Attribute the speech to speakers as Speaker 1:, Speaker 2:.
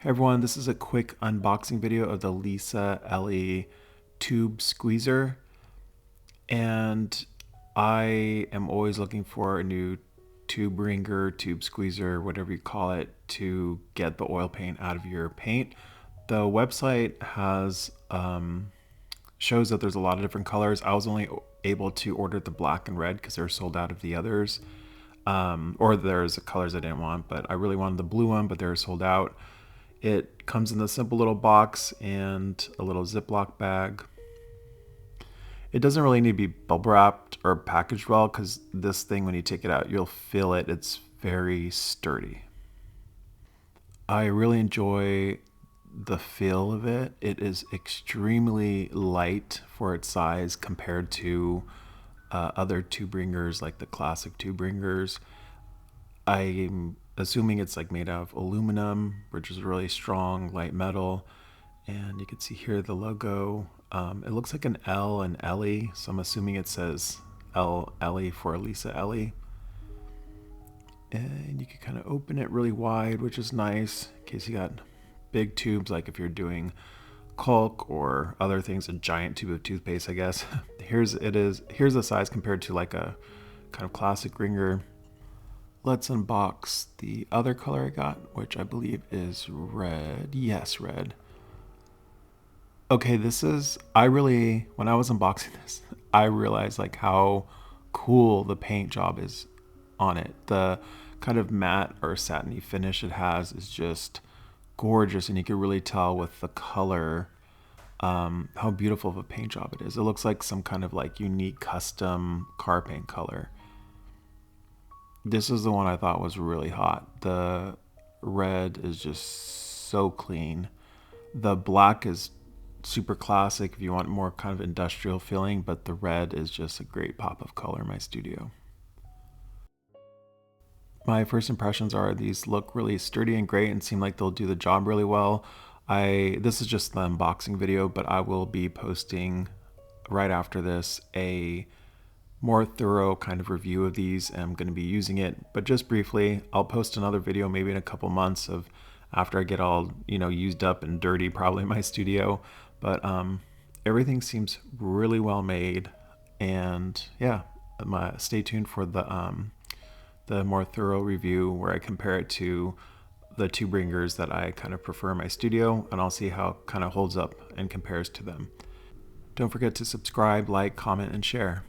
Speaker 1: Hey everyone, this is a quick unboxing video of the Lisa Elley Tube Squeezer, and I am always looking for a new tube ringer, tube squeezer, whatever you call it, to get the oil paint out of your paint. The website has shows that there's a lot of different colors. I was only able to order the black and red because they're sold out of the others, or there's colors I didn't want, but I really wanted the blue one, but they're sold out. It comes in the simple little box and a little Ziploc bag. It doesn't really need to be bubble wrapped or packaged well because this thing, when you take it out, you'll feel it. It's very sturdy. I really enjoy the feel of it. It is extremely light for its size compared to other tube ringers like the classic tube ringers. I'm assuming it's like made out of aluminum, which is really strong, light metal. And you can see here the logo. It looks like an L and Elley, so I'm assuming it says L Elley for Lisa Elley. And you can kind of open it really wide, which is nice in case you got big tubes, like if you're doing caulk or other things, a giant tube of toothpaste, I guess. Here's the size compared to like a kind of classic ringer. Let's unbox the other color I got, which I believe is red. Yes, red. Okay, when I was unboxing this, I realized like how cool the paint job is on it. The kind of matte or satiny finish it has is just gorgeous, and you can really tell with the color how beautiful of a paint job it is. It looks like some kind of like unique custom car paint color. This is the one I thought was really hot. The red is just so clean. The black is super classic if you want more kind of industrial feeling, but the red is just a great pop of color in my studio. My first impressions are these look really sturdy and great and seem like they'll do the job really well. This is just the unboxing video, but I will be posting right after this a more thorough kind of review of these. I'm going to be using it, but just briefly, I'll post another video maybe in a couple months of after I get all used up and dirty probably in my studio. But everything seems really well made, and yeah, stay tuned for the more thorough review where I compare it to the tube ringers that I kind of prefer in my studio, and I'll see how it kind of holds up and compares to them. Don't forget to subscribe, like, comment, and share.